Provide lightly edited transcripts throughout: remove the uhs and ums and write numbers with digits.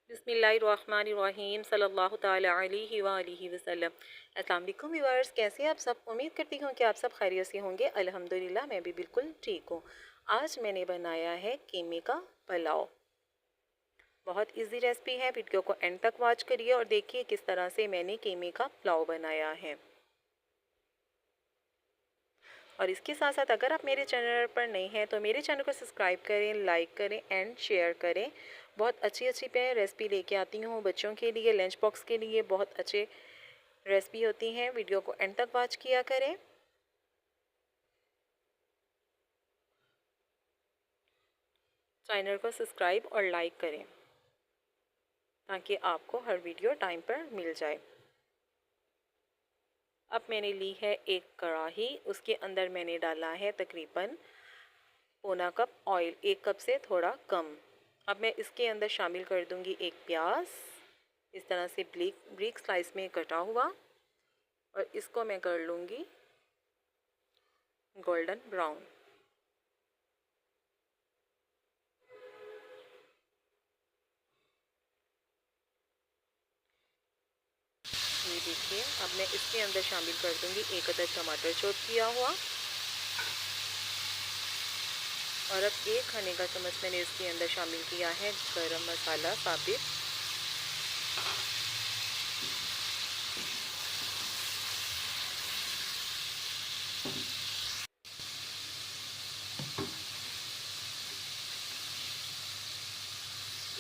बिस्मिल्लाहिर्रहमानिर्रहीम सल्लल्लाहु ताला अलैहि व आलिहि वसल्लम। अस्सलाम वालेकुम व्यूअर्स, कैसे हैं आप सब। उम्मीद करती हूँ कि आप सब खैरियत से होंगे। अल्हम्दुलिल्लाह मैं भी बिल्कुल ठीक हूँ। आज मैंने बनाया है कीमे का पुलाव। बहुत इजी रेसिपी है, वीडियो को एंड तक वॉच करिए और देखिए किस तरह से मैंने कीमे का पुलाव बनाया है। और इसके साथ साथ अगर आप मेरे चैनल पर नए हैं तो मेरे चैनल को सब्सक्राइब करें, लाइक करें एंड शेयर करें। बहुत अच्छी अच्छी मैं रेसिपी लेके आती हूँ बच्चों के लिए, लंच बॉक्स के लिए बहुत अच्छे रेसिपी होती हैं। वीडियो को एंड तक वॉच किया करें। चैनल को सब्सक्राइब और लाइक करें ताकि आपको हर वीडियो टाइम पर मिल जाए। अब मैंने ली है एक कढ़ाई, उसके अंदर मैंने डाला है तकरीबन पौना कप ऑयल, एक कप से थोड़ा कम। अब मैं इसके अंदर शामिल कर दूंगी एक प्याज, इस तरह से ब्रीक स्लाइस में कटा हुआ, और इसको मैं कर लूँगी गोल्डन ब्राउन। ये देखिए, अब मैं इसके अंदर शामिल कर दूंगी एक अदद टमाटर चॉप किया हुआ, और अब एक खाने का चम्मच मैंने इसके अंदर शामिल किया है गरम मसाला साबित।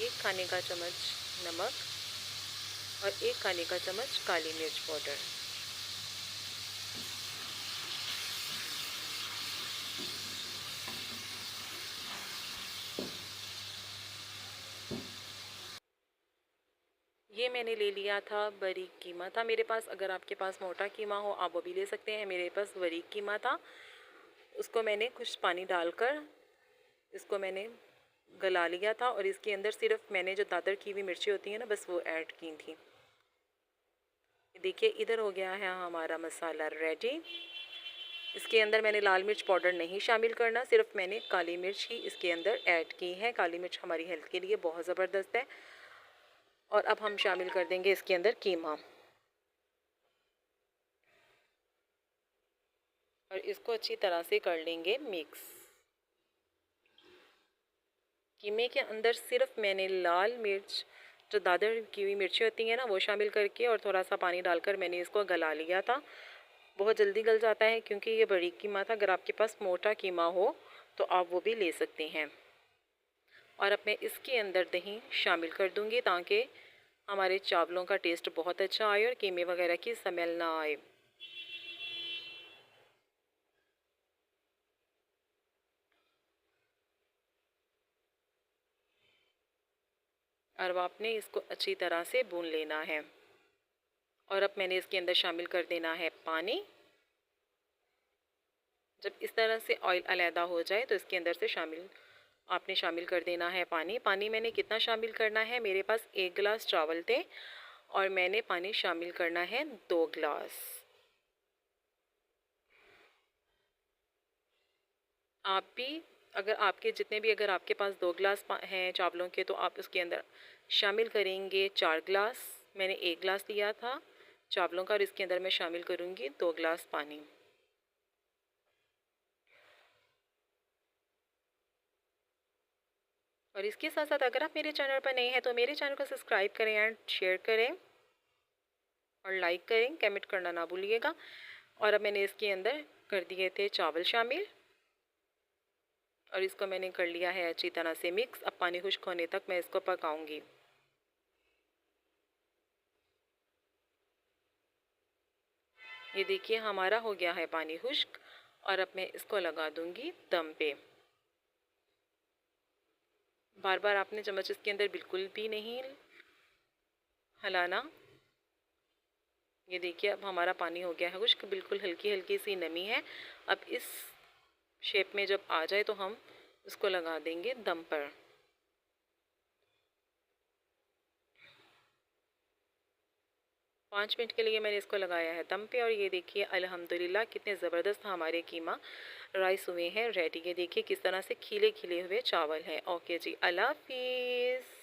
एक खाने का चम्मच नमक और एक खाने का चम्मच काली मिर्च पाउडर। ये मैंने ले लिया था बारीक कीमा था मेरे पास। अगर आपके पास मोटा कीमा हो आप वो भी ले सकते हैं। मेरे पास बारीक कीमा था, उसको मैंने कुछ पानी डालकर इसको मैंने गला लिया था, और इसके अंदर सिर्फ मैंने जो दादर की हुई मिर्ची होती है ना, बस वो ऐड की थी। देखिए इधर हो गया है हमारा मसाला रेडी। इसके अंदर मैंने लाल मिर्च पाउडर नहीं शामिल करना, सिर्फ मैंने काली मिर्च ही इसके अंदर ऐड की है। काली मिर्च हमारी हेल्थ के लिए बहुत ज़बरदस्त है। और अब हम शामिल कर देंगे इसके अंदर कीमा, और इसको अच्छी तरह से कर लेंगे मिक्स। कीमे के अंदर सिर्फ मैंने लाल मिर्च, जो दादर की हुई मिर्ची होती है ना, वो शामिल करके और थोड़ा सा पानी डालकर मैंने इसको गला लिया था। बहुत जल्दी गल जाता है क्योंकि ये बड़ी कीमा था। अगर आपके पास मोटा कीमा हो तो आप वो भी ले सकते हैं। और अब मैं इसके अंदर दही शामिल कर दूंगी ताकि हमारे चावलों का टेस्ट बहुत अच्छा आए और कीमे वगैरह की स्मेल ना आए। और अब आपने इसको अच्छी तरह से भून लेना है। और अब मैंने इसके अंदर शामिल कर देना है पानी। जब इस तरह से ऑयल अलहदा हो जाए तो इसके अंदर से आपने शामिल कर देना है पानी। पानी मैंने कितना शामिल करना है, मेरे पास 1 गिलास चावल थे और मैंने पानी शामिल करना है 2 गिलास। आप भी अगर आपके पास 2 गिलास हैं चावलों के, तो आप उसके अंदर शामिल करेंगे 4 गिलास। मैंने 1 गिलास लिया था चावलों का और इसके अंदर मैं शामिल करूँगी 2 गिलास पानी। और इसके साथ साथ अगर आप मेरे चैनल पर नए हैं तो मेरे चैनल को सब्सक्राइब करें एंड शेयर करें और लाइक करें, कमेंट करना ना भूलिएगा। और अब मैंने इसके अंदर कर दिए थे चावल शामिल, और इसको मैंने कर लिया है अच्छी तरह से मिक्स। अब पानी खुश्क होने तक मैं इसको पकाऊंगी। ये देखिए हमारा हो गया है पानी खुश्क, और अब मैं इसको लगा दूंगी दम पे। बार बार आपने चम्मच इसके अंदर बिल्कुल भी नहीं हिलाना। ये देखिए अब हमारा पानी हो गया है खुश्क, बिल्कुल हल्की हल्की सी नमी है। अब इस शेप में जब आ जाए तो हम इसको लगा देंगे दम पर। पाँच मिनट के लिए मैंने इसको लगाया है दम पे, और ये देखिए अल्हम्दुलिल्लाह कितने ज़बरदस्त हमारे कीमा राइस हुए हैं रेडी। ये देखिए किस तरह से खिले खिले हुए चावल हैं। ओके जी, अल्लाह हाफिज़।